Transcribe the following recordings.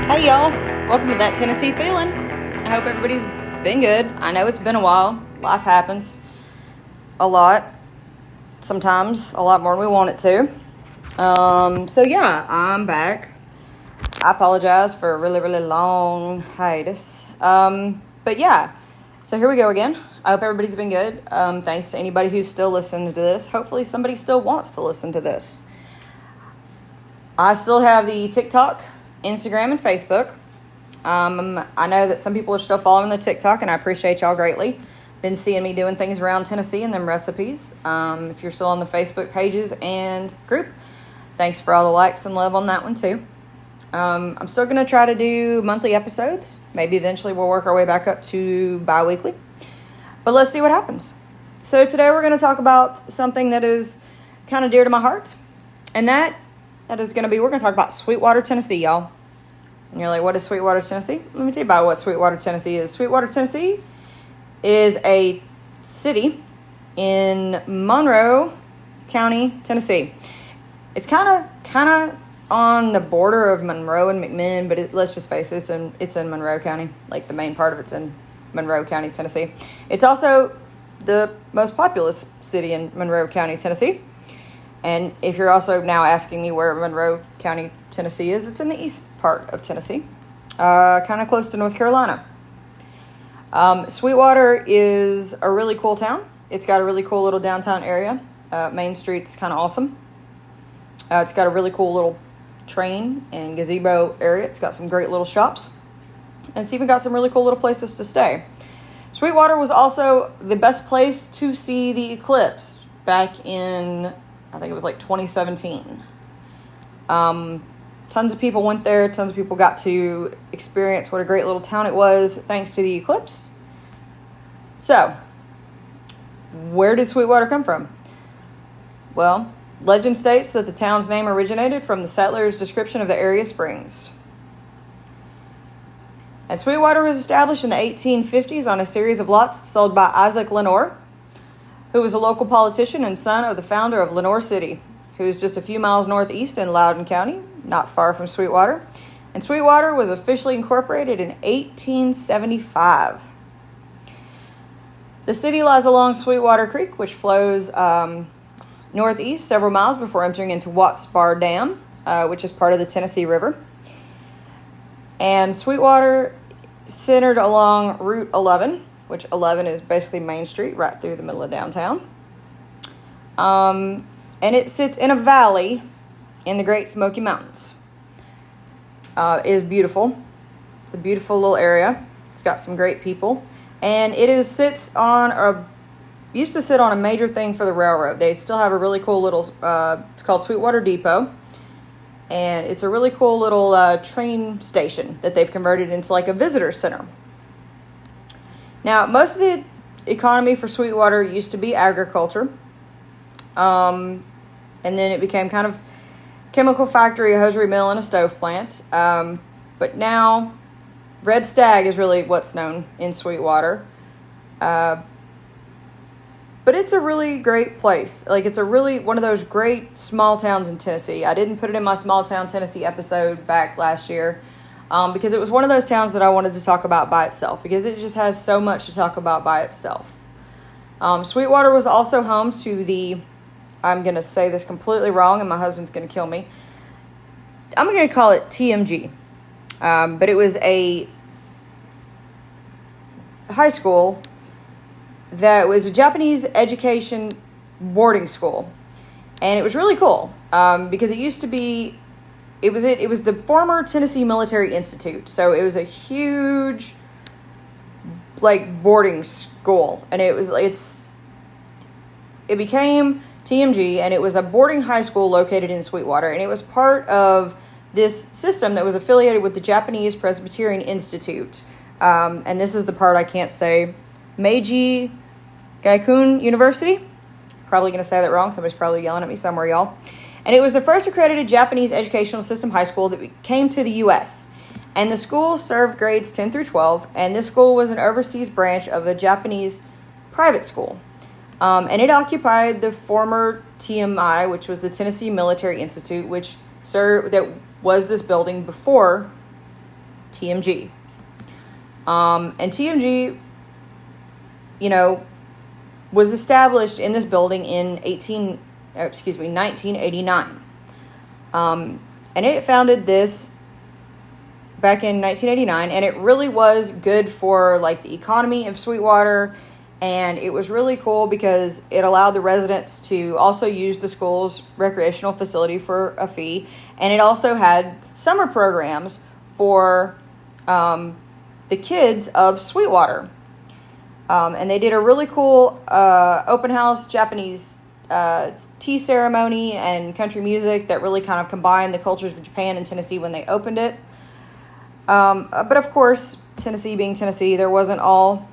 Hey y'all, welcome to That Tennessee Feeling. I hope everybody's been good. I know it's been a while. Life happens. A lot. Sometimes a lot more than we want it to. So yeah, I'm back. I apologize for a really, really long hiatus. But yeah, so here we go again. I hope everybody's been good. Thanks to anybody who's still listening to this. Hopefully somebody still wants to listen to this. I still have the TikTok, Instagram, and Facebook. I know that some people are still following the TikTok, and I appreciate y'all greatly. Been seeing me doing things around Tennessee and them recipes. If you're still on the Facebook pages and group, thanks for all the likes and love on that one too. I'm still going to try to do monthly episodes. Maybe eventually we'll work our way back up to bi-weekly. But let's see what happens. So today we're going to talk about something that is kind of dear to my heart. And that is going to be, we're going to talk about Sweetwater, Tennessee, y'all. And you're like, what is Sweetwater, Tennessee? Let me tell you about what Sweetwater, Tennessee is. Sweetwater, Tennessee is a city in Monroe County, Tennessee. It's kind of on the border of Monroe and McMinn, but let's just face it, it's in Monroe County. Like the main part of it's in Monroe County, Tennessee. It's also the most populous city in Monroe County, Tennessee. And if you're also now asking me where Monroe County, Tennessee is, it's in the east part of Tennessee, kind of close to North Carolina. Sweetwater is a really cool town. It's got a really cool little downtown area. Main Street's kind of awesome. It's got a really cool little train and gazebo area. It's got some great little shops. And it's even got some really cool little places to stay. Sweetwater was also the best place to see the eclipse back in, I think it was like 2017. Tons of people went there. Tons of people got to experience what a great little town it was thanks to the eclipse. So, where did Sweetwater come from? Well, legend states that the town's name originated from the settlers' description of the area springs. And Sweetwater was established in the 1850s on a series of lots sold by Isaac Lenore, who was a local politician and son of the founder of Lenore City, who's just a few miles northeast in Loudoun County, not far from Sweetwater. And Sweetwater was officially incorporated in 1875. The city lies along Sweetwater Creek, which flows northeast several miles before entering into Watts Bar Dam, which is part of the Tennessee River. And Sweetwater centered along Route 11, which 11 is basically Main Street, right through the middle of downtown. And it sits in a valley in the Great Smoky Mountains. It is beautiful. It's a beautiful little area. It's got some great people. And it used to sit on a major thing for the railroad. They still have a really cool little, it's called Sweetwater Depot. And it's a really cool little train station that they've converted into like a visitor center. Now, most of the economy for Sweetwater used to be agriculture. And then it became kind of chemical factory, a hosiery mill, and a stove plant. But now, Red Stag is really what's known in Sweetwater. But it's a really great place. Like, it's a really one of those great small towns in Tennessee. I didn't put it in my small town Tennessee episode back last year because it was one of those towns that I wanted to talk about by itself because it just has so much to talk about by itself. Sweetwater was also home to the, I'm going to say this completely wrong and my husband's going to kill me. I'm going to call it TMG. But it was a high school that was a Japanese education boarding school. And it was really cool because it used to be, it was the former Tennessee Military Institute. So it was a huge like boarding school. And it became TMG, and it was a boarding high school located in Sweetwater. And it was part of this system that was affiliated with the Japanese Presbyterian Institute. And this is the part I can't say. Meiji Gakuin University. Probably going to say that wrong. Somebody's probably yelling at me somewhere, y'all. And it was the first accredited Japanese educational system high school that came to the U.S. And the school served grades 10 through 12. And this school was an overseas branch of a Japanese private school. And it occupied the former TMI, which was the Tennessee Military Institute, which served, that was this building before TMG. And TMG, was established in this building in 1989. And it founded this back in 1989, and it really was good for like the economy of Sweetwater. And it was really cool because it allowed the residents to also use the school's recreational facility for a fee. And it also had summer programs for the kids of Sweetwater. And they did a really cool open house Japanese tea ceremony and country music that really kind of combined the cultures of Japan and Tennessee when they opened it. But of course, Tennessee being Tennessee, there wasn't all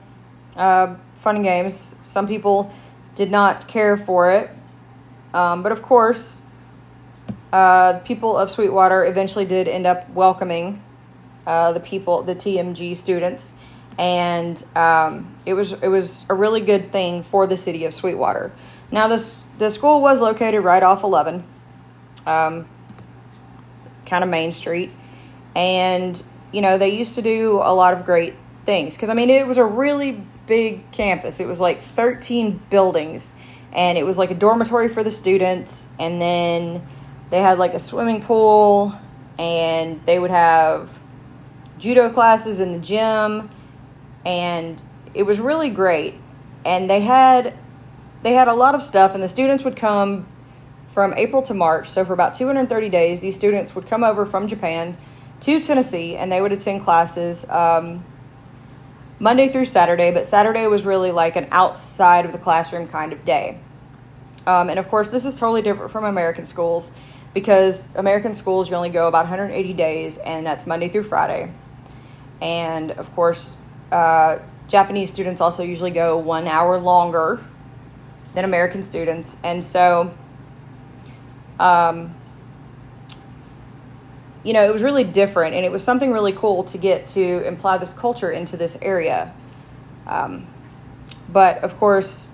fun and games. Some people did not care for it. But of course, people of Sweetwater eventually did end up welcoming the TMG students. And it was a really good thing for the city of Sweetwater. Now, the school was located right off 11, kind of Main Street. And, they used to do a lot of great things. Because, it was a really big campus. It was like 13 buildings. And it was like a dormitory for the students. And then they had like a swimming pool. And they would have judo classes in the gym. And it was really great. And they had a lot of stuff. And the students would come from April to March. So for about 230 days, these students would come over from Japan to Tennessee. And they would attend classes Monday through Saturday, but Saturday was really like an outside of the classroom kind of day. And of course, this is totally different from American schools, because American schools, you only go about 180 days, and that's Monday through Friday. And of course, Japanese students also usually go 1 hour longer than American students. And so, it was really different, and it was something really cool to get to imply this culture into this area. But of course,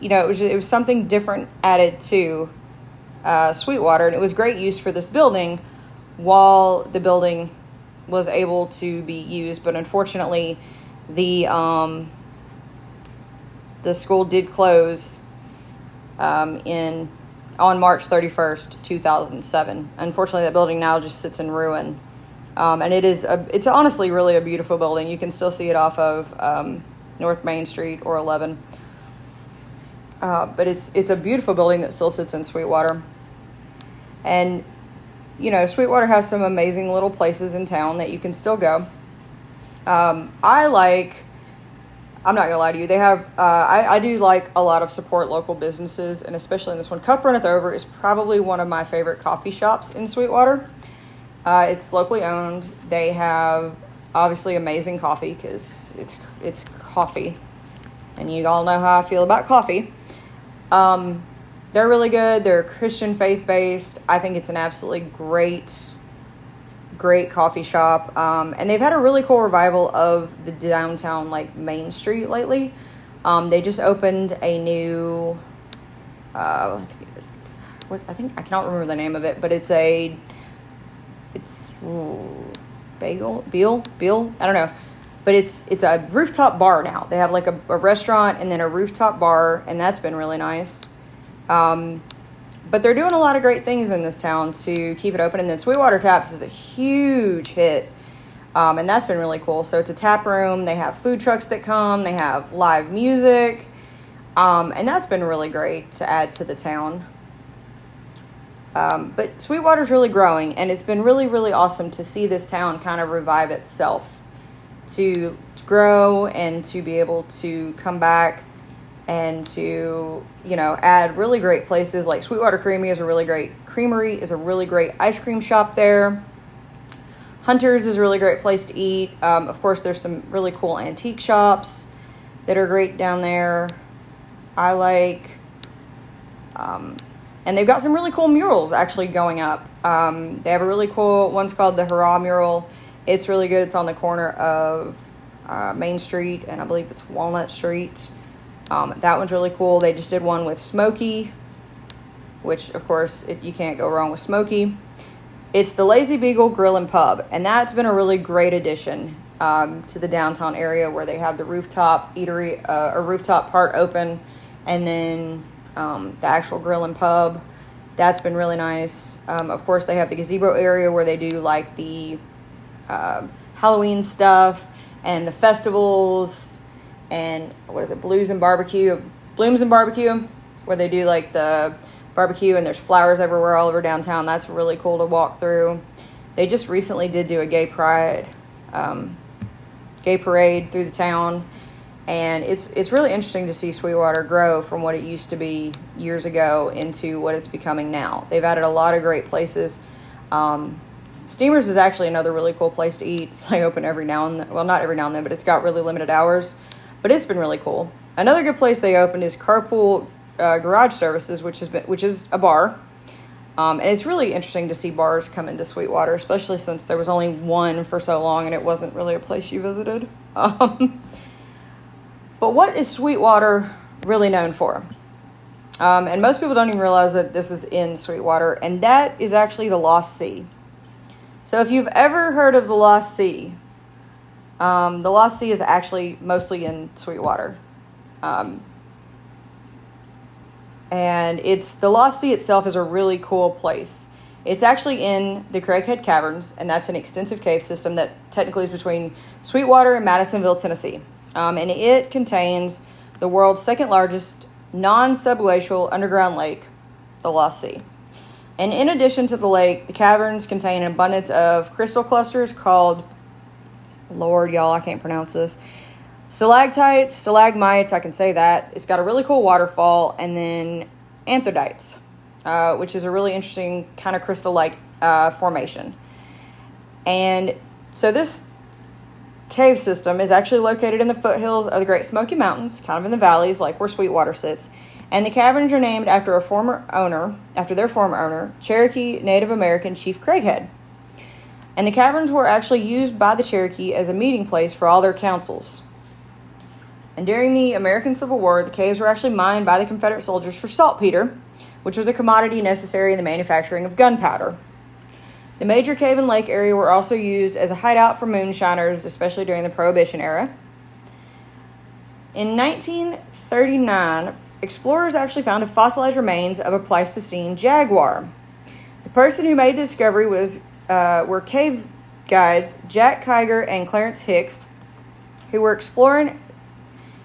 it was something different added to Sweetwater, and it was great use for this building while the building was able to be used. But unfortunately, the school did close on March 31st, 2007. Unfortunately, that building now just sits in ruin. And it's honestly really a beautiful building. You can still see it off of North Main Street or 11. But it's a beautiful building that still sits in Sweetwater. And, Sweetwater has some amazing little places in town that you can still go. I'm not gonna lie to you. They have, I do like a lot of support local businesses, and especially in this one. Cup Runneth Over is probably one of my favorite coffee shops in Sweetwater. It's locally owned. They have obviously amazing coffee because it's coffee, and you all know how I feel about coffee. They're really good. They're Christian faith-based. I think it's an absolutely great coffee shop. And they've had a really cool revival of the downtown, Main Street lately. They just opened a new, I cannot remember the name of it, but it's Beal, I don't know. But it's a rooftop bar now. They have a restaurant and then a rooftop bar, and that's been really nice. But they're doing a lot of great things in this town to keep it open. And then Sweetwater Taps is a huge hit. And that's been really cool. So it's a tap room. They have food trucks that come. They have live music. And that's been really great to add to the town. But Sweetwater's really growing. And it's been really, really awesome to see this town kind of revive itself. To grow and to be able to come back and to, add really great places. Like Sweetwater Creamery is a really great ice cream shop there. Hunter's is a really great place to eat. Of course, there's some really cool antique shops that are great down there. And they've got some really cool murals actually going up. They have a really cool, one's called the Hurrah mural. It's really good. It's on the corner of Main Street, and I believe it's Walnut Street. That one's really cool. They just did one with Smokey, which, of course, you can't go wrong with Smokey. It's the Lazy Beagle Grill and Pub, and that's been a really great addition to the downtown area, where they have the rooftop eatery, or rooftop part open, and then the actual grill and pub. That's been really nice. Of course, they have the gazebo area where they do like the Halloween stuff and the festivals, and what is it, Blooms and Barbecue, where they do like the barbecue, and there's flowers everywhere all over downtown. That's really cool to walk through. They just recently did do a gay parade through the town, and it's really interesting to see Sweetwater grow from what it used to be years ago into what it's becoming now. They've added a lot of great places. Steamers is actually another really cool place to eat. It's like open every now and then. Well, not every now and then, but it's got really limited hours. But it's been really cool. Another good place they opened is Carpool Garage Services, which is a bar. And it's really interesting to see bars come into Sweetwater, especially since there was only one for so long and it wasn't really a place you visited. But what is Sweetwater really known for? And most people don't even realize that this is in Sweetwater, and that is actually the Lost Sea. So if you've ever heard of the Lost Sea, the Lost Sea is actually mostly in Sweetwater. And the Lost Sea itself is a really cool place. It's actually in the Craighead Caverns, and that's an extensive cave system that technically is between Sweetwater and Madisonville, Tennessee. And it contains the world's second largest non-subglacial underground lake, the Lost Sea. And in addition to the lake, the caverns contain an abundance of crystal clusters called, Lord, y'all, I can't pronounce this, stalactites, stalagmites, I can say that. It's got a really cool waterfall, and then anthodites, which is a really interesting kind of crystal-like formation. And so this cave system is actually located in the foothills of the Great Smoky Mountains, kind of in the valleys, like where Sweetwater sits. And the caverns are named after their former owner, Cherokee Native American Chief Craighead. And the caverns were actually used by the Cherokee as a meeting place for all their councils. And during the American Civil War, the caves were actually mined by the Confederate soldiers for saltpeter, which was a commodity necessary in the manufacturing of gunpowder. The major cave and lake area were also used as a hideout for moonshiners, especially during the Prohibition era. In 1939, explorers actually found a fossilized remains of a Pleistocene jaguar. The person who made the discovery were cave guides Jack Kiger and Clarence Hicks, who were exploring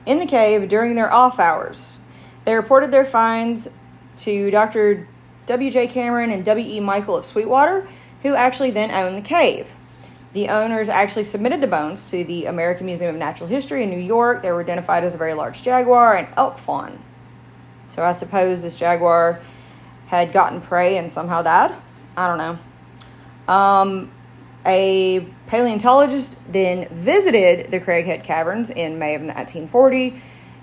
in the cave during their off hours. They reported their finds to Dr. W.J. Cameron and W.E. Michael of Sweetwater, who actually then owned the cave. The owners actually submitted the bones to the American Museum of Natural History in New York. They were identified as a very large jaguar and elk fawn. So I suppose this jaguar had gotten prey and somehow died. I don't know. A paleontologist then visited the Craighead Caverns in May of 1940.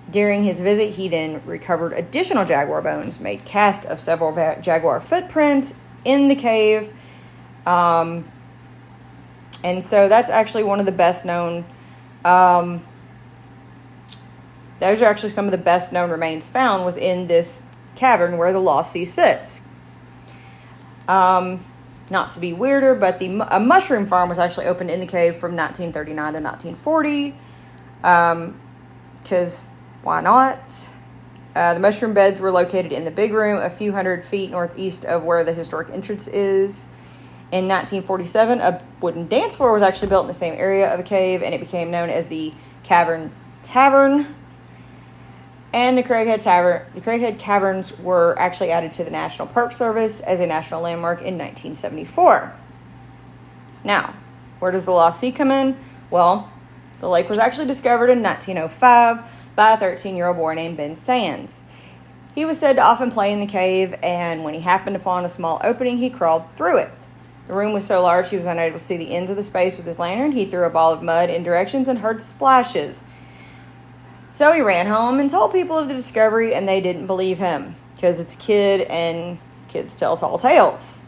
During his visit, he then recovered additional jaguar bones, made cast of several jaguar footprints in the cave. And so that's actually one of the best known, those are actually some of the best known remains found was in this cavern where the Lost Sea sits. Not to be weirder, but a mushroom farm was actually opened in the cave from 1939 to 1940, because why not? The mushroom beds were located in the big room a few hundred feet northeast of where the historic entrance is. In 1947, a wooden dance floor was actually built in the same area of a cave, and it became known as the Cavern Tavern. And the Craighead Caverns were actually added to the National Park Service as a national landmark in 1974. Now, where does the Lost Sea come in? Well, the lake was actually discovered in 1905 by a 13-year-old boy named Ben Sands. He was said to often play in the cave, and when he happened upon a small opening, he crawled through it. The room was so large he was unable to see the ends of the space with his lantern. He threw a ball of mud in directions and heard splashes. So he ran home and told people of the discovery, and they didn't believe him because it's a kid and kids tell tall tales.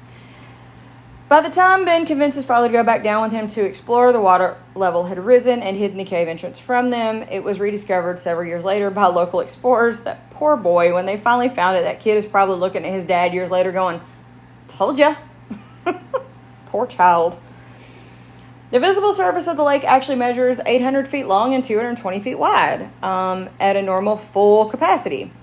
By the time Ben convinced his father to go back down with him to explore, the water level had risen and hidden the cave entrance from them. It was rediscovered several years later by local explorers. That poor boy, when they finally found it, that kid is probably looking at his dad years later going, "Told ya." Poor child. The visible surface of the lake actually measures 800 feet long and 220 feet wide at a normal full capacity.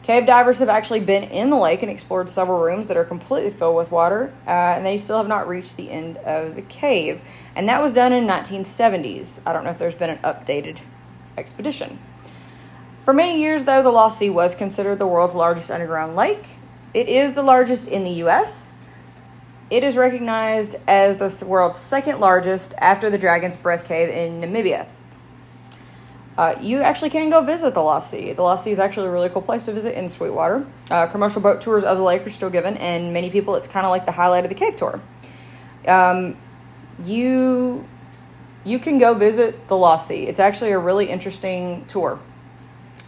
Cave divers have actually been in the lake and explored several rooms that are completely filled with water, and they still have not reached the end of the cave. And that was done in 1970s. I don't know if there's been an updated expedition. For many years, though, the Lost Sea was considered the world's largest underground lake. It is the largest in the U.S. It is recognized as the world's second largest after the Dragon's Breath Cave in Namibia. You actually can go visit the Lost Sea. The Lost Sea is actually a really cool place to visit in Sweetwater. Commercial boat tours of the lake are still given, and many people, it's kind of like the highlight of the cave tour. You can go visit the Lost Sea. It's actually a really interesting tour.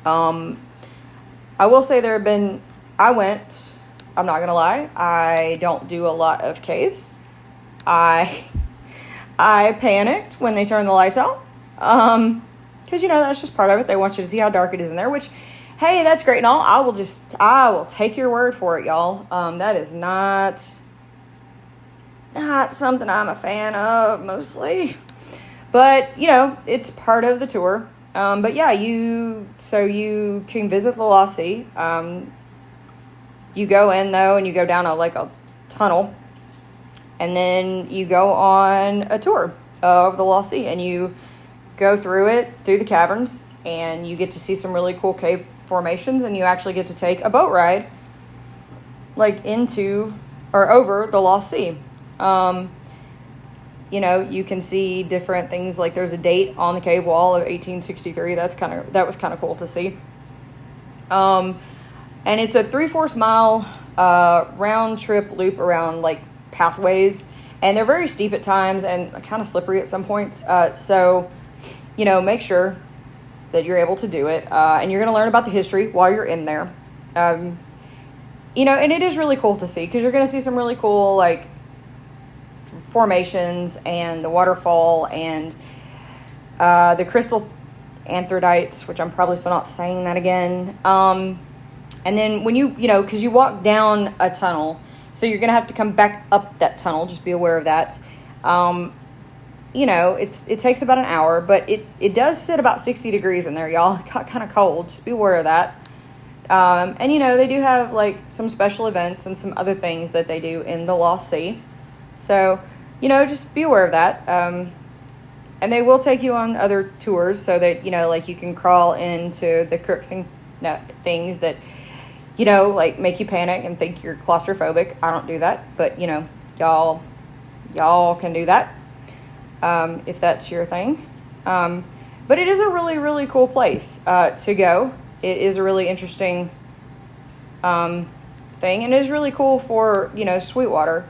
I will say I'm not going to lie, I don't do a lot of caves. I panicked when they turned the lights out. Because, that's just part of it. They want you to see how dark it is in there, which, hey, that's great and all. I will take your word for it, y'all. That is not something I'm a fan of, mostly. But, it's part of the tour. But yeah, you can visit the Lost Sea. You go in, though, and you go down a tunnel, and then you go on a tour of the Lost Sea, and you go through the caverns, and you get to see some really cool cave formations, and you actually get to take a boat ride, into or over the Lost Sea. You can see different things, like there's a date on the cave wall of 1863. That was kind of cool to see. And it's a 3/4 mile round trip loop around pathways, and they're very steep at times and kind of slippery at some points. So make sure that you're able to do it, and you're going to learn about the history while you're in there. And it is really cool to see, because you're going to see some really cool formations and the waterfall and the crystal anthodites, which I'm probably still not saying that again. And then when because you walk down a tunnel, so you're going to have to come back up that tunnel. Just be aware of that. It takes about an hour, but it does sit about 60 degrees in there, y'all. It got kind of cold. Just be aware of that. And they do have some special events and some other things that they do in the Lost Sea. So, just be aware of that. And they will take you on other tours so that, you can crawl into the crooks and things that, make you panic and think you're claustrophobic. I don't do that, but, y'all can do that if that's your thing. But it is a really, really cool place to go. It is a really interesting thing, and it is really cool for, Sweetwater.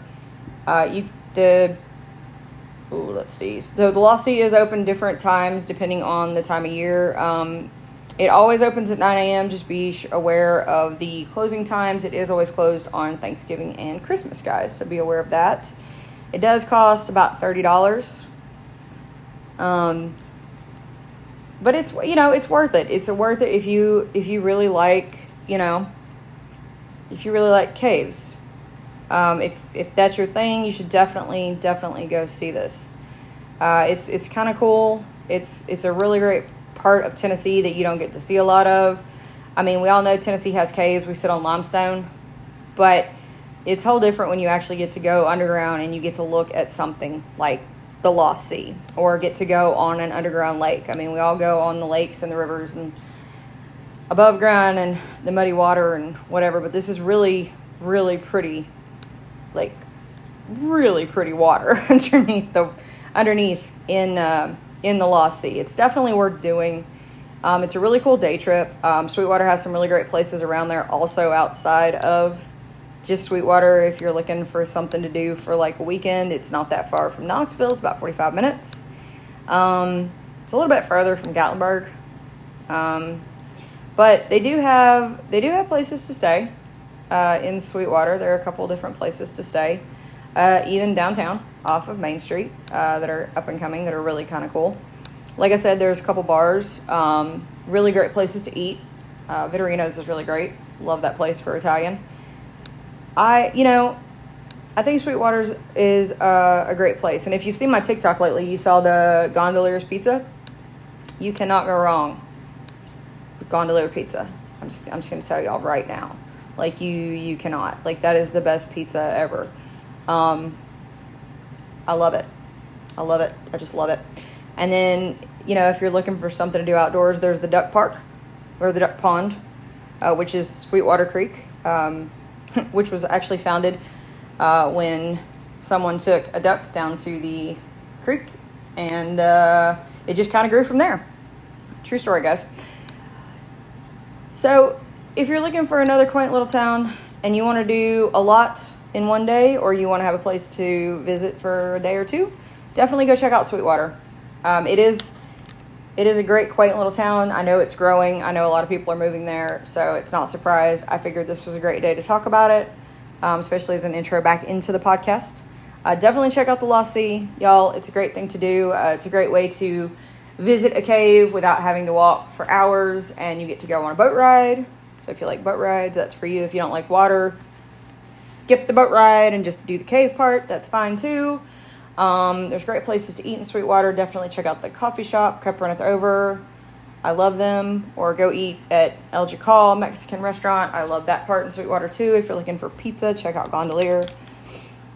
Let's see. So the Lost Sea is open different times depending on the time of year. It always opens at 9 a.m. Just be aware of the closing times. It is always closed on Thanksgiving and Christmas, guys. So be aware of that. It does cost about $30. But it's it's worth it. It's worth it if you really like if you really like caves. If that's your thing, you should definitely go see this. It's kind of cool. It's a really great part of Tennessee that you don't get to see a lot of. I mean, we all know Tennessee has caves. We sit on limestone, but it's whole different when you actually get to go underground and you get to look at something like the Lost Sea, or get to go on an underground lake. I mean, we all go on the lakes and the rivers and above ground and the muddy water and whatever, but this is really, really pretty, really pretty water underneath in the Lost Sea. It's definitely worth doing. It's a really cool day trip. Sweetwater has some really great places around there also outside of just Sweetwater. If you're looking for something to do for a weekend, it's not that far from Knoxville. It's about 45 minutes. It's a little bit further from Gatlinburg. But they do have places to stay in Sweetwater. There are a couple different places to stay, even downtown off of Main Street that are up and coming, that are really kind of cool. Like I said, there's a couple bars, really great places to eat. Vitorino's is really great. Love that place for Italian. I think Sweetwater's is a great place. And if you've seen my TikTok lately, you saw the Gondolier's Pizza. You cannot go wrong with Gondolier Pizza. I'm just going to tell y'all right now. Like, you cannot. Like, that is the best pizza ever. I love it. I just love it. And then, if you're looking for something to do outdoors, there's the duck park, or the duck pond, which is Sweetwater Creek, which was actually founded when someone took a duck down to the creek, and it just kind of grew from there. True story, guys. So if you're looking for another quaint little town and you want to do a lot in one day, or you want to have a place to visit for a day or two, definitely go check out Sweetwater. It is a great, quaint little town. I know it's growing. I know a lot of people are moving there, so it's not a surprise. I figured this was a great day to talk about it, especially as an intro back into the podcast. Definitely check out the Lost Sea, y'all. It's a great thing to do. It's a great way to visit a cave without having to walk for hours, and you get to go on a boat ride. So if you like boat rides, that's for you. If you don't like water, skip the boat ride and just do the cave part. That's fine too. There's great places to eat in Sweetwater. Definitely check out the coffee shop, Cup Runneth Over. I love them. Or go eat at El Jacal Mexican restaurant. I love that part in Sweetwater too. If you're looking for pizza, check out Gondolier.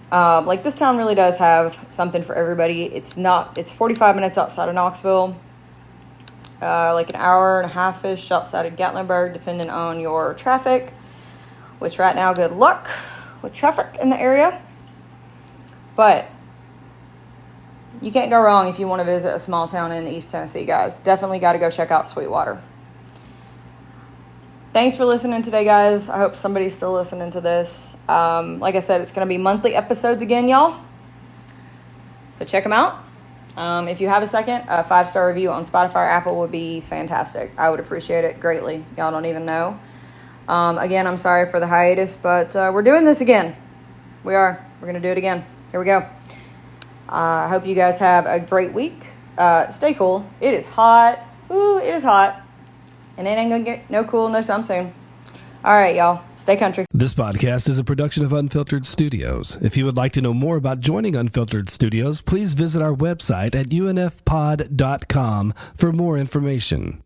This town really does have something for everybody. It's 45 minutes outside of Knoxville. Like an hour and a half-ish outside of Gatlinburg, depending on your traffic. Which right now, good luck with traffic in the area. But you can't go wrong if you want to visit a small town in East Tennessee, guys. Definitely got to go check out Sweetwater. Thanks for listening today, guys. I hope somebody's still listening to this. Like I said, it's going to be monthly episodes again, y'all. So check them out. If you have a second, a 5-star review on Spotify or Apple would be fantastic. I would appreciate it greatly. Y'all don't even know. Again, I'm sorry for the hiatus, but we're doing this again. We are. We're going to do it again. Here we go. I hope you guys have a great week. Stay cool. It is hot. Ooh, it is hot. And it ain't going to get no cool no time soon. All right, y'all. Stay country. This podcast is a production of Unfiltered Studios. If you would like to know more about joining Unfiltered Studios, please visit our website at unfpod.com for more information.